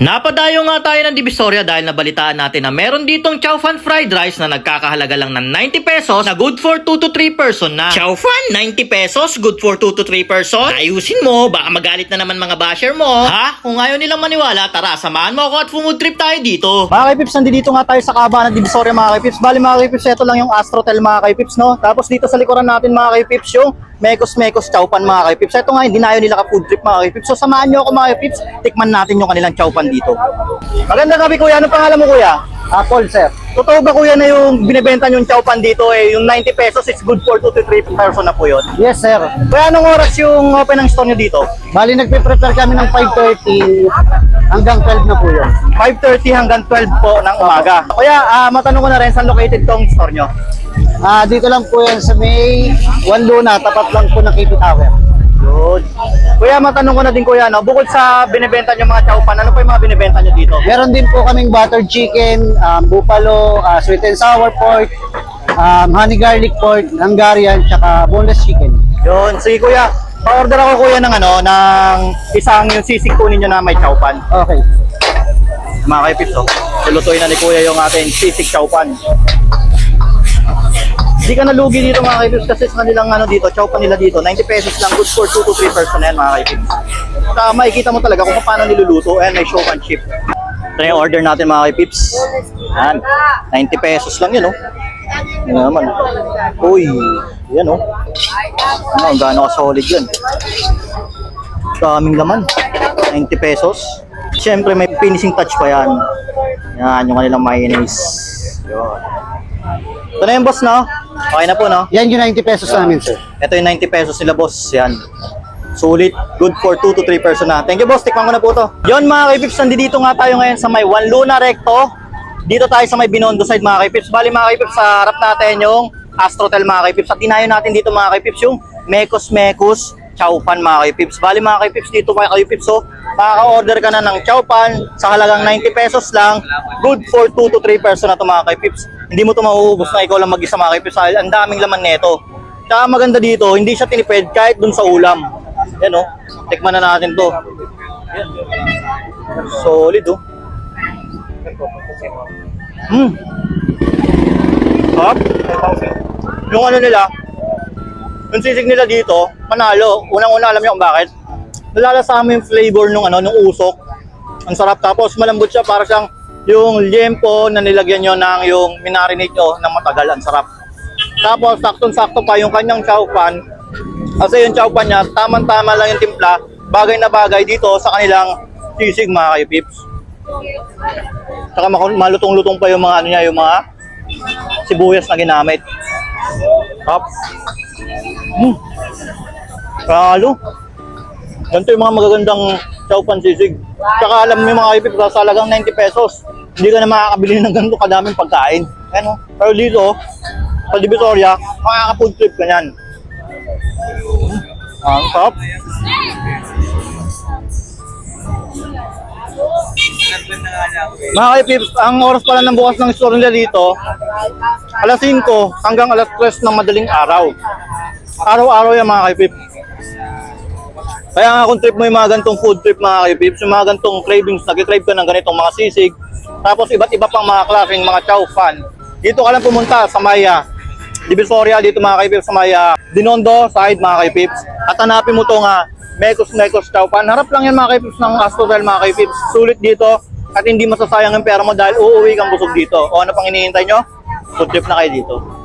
Napadayo nga tayo ng Divisoria dahil nabalitaan natin na meron ditong Chow Fan Fried Rice na nagkakahalaga lang ng 90 pesos na good for 2 to 3 person na. Chow Fan, 90 pesos, good for 2 to 3 person? Ayusin mo, baka magalit na naman mga basher mo. Ha? Kung ayaw nilang maniwala, tara, samahan mo ako at food trip tayo dito. Mga kaipips, nandito nga tayo sa Kaaba ng Divisoria mga kaipips. Bali mga kaipips, ito lang yung Astrotel mga kaipips, no? Tapos dito sa likuran natin mga kaipips, yung Mekos Chow Pan mga kaipips. Ito nga, hindi na nila ka-food trip mga kaipips. So samahan nyo ako mga kaipips, tikman natin yung kanilang Chow Pan dito. Magandang gabi kuya, ano pangalan mo kuya? Paul, sir. Totoo ba kuya na yung binibenta yung Chow Pan dito yung 90 pesos is good for 2 to 3 person na po yun? Yes, sir. Kaya anong oras yung open ng store nyo dito? Bali, nagpe-prepare kami ng 5:30 hanggang 12 na po yun. 5:30 hanggang 12 po ng umaga. Kuya, matanong ko na rin, saan located tong store nyo? Dito lang po yan sa may One Luna, tapat lang po ng KP Tower. Good. Kuya, matanong ko na din kuya, no? Bukod sa binibenta nyo mga Chow Pan, ano pa yung mga binibenta nyo dito? Meron din po kaming buttered chicken, buffalo, sweet and sour pork, honey garlic pork, Hungarian, tsaka boneless chicken. Yun, sige kuya. Pa-order ako kuya ng ng isang yung sisig po ninyo na may Chow Pan. Okay. Mga kaipips, lulutuin na ni kuya yung ating sisig Chow Pan. Hindi ka nalugi dito mga kaibigan kasi sa kanilang dito, Chow Pan nila dito, 90 pesos lang, good for 2 to 3 person yan mga kaibigan. Saka makikita mo talaga kung paano niluluto, and may show and ship. Ito yung order natin mga kaibigs. Yan, 90 pesos lang yun, oh. Yan naman. Uy, yan, oh. Ano, gaano ka solid yan. Daming laman, 90 pesos. Siyempre may finishing touch pa yan. Yan, yung kanilang mayonnaise. Yun. Ito na yung boss, no? Okay na po, no? Yan yung 90 pesos namin, sir. Ito yung 90 pesos nila, boss. Yan. Sulit. Good for 2 to 3 person na. Thank you, boss. Tikman ko na po to. Yon mga kaipips, nandito nga tayo ngayon sa may One Luna Recto. Dito tayo sa may Binondo side, mga kaipips. Bali, mga kaipips, sa harap natin yung Astrotel, mga kaipips. At tinayo natin dito, mga kaipips, yung Mekos Chow Pan, mga kaipips. Bali, mga kaipips, dito mga kaipips, so, makaka-order ka na ng Chow Pan sa halagang 90 pesos lang. Good for 2 to 3 person na to, mga kaipips. Hindi mo ito mauubos na ikaw lang mag-isa mga kaipips. Ang daming laman nito. Tsaka maganda dito, hindi siya tinipid kahit dun sa ulam. Yan o, tikman na natin to. Yan. Solid o. Hop. Yung nila, yung sisig nila dito, manalo. Unang-una alam niyo kung bakit. Nalalasama yung flavor nung usok. Ang sarap, tapos malambot siya, para siyang yung liempo na nilagyan nyo ng yung minarinate nyo ng matagal, ang sarap. Tapos saktong-sakto pa yung kanyang Chow Pan. Kasi yung Chow Pan niya, tamang-tama lang yung timpla, bagay na bagay dito sa kanilang sisig mga kaipips. Saka malutong-lutong pa yung mga niya, yung mga sibuyas na ginamit. Top. Kalo. Ganito yung mga magagandang Chow Pan sisig. Saka alam mo yung mga kaipips, sa halagang 90 pesos, hindi ka na makakabili ng ganito kadaming pagkain. Ano? Pero dito, sa Divisoria, makaka-food trip ka yan. Ang top. Mga kaipips, ang oras pala ng bukas ng store nila dito, alas 5 hanggang alas 3 ng madaling araw. Araw-araw yan mga kaipips. Kaya nga kung trip mo yung mga gantong food trip mga kaipips, yung mga gantong cravings, nag-crave ka ng ganitong mga sisig, tapos iba't iba pang mga klaseng mga Chow Fan, dito ka lang pumunta sa may Divisoria, dito mga kaipips, sa may Binondo side mga kaipips, at hanapin mo itong Mekos Chow Pan. Harap lang yan mga kaipips ng Astrotel mga kaipips. Sulit dito at hindi masasayang yung pera mo dahil uuwi kang busog dito. O ano pang hinihintay nyo? Food trip na kayo dito.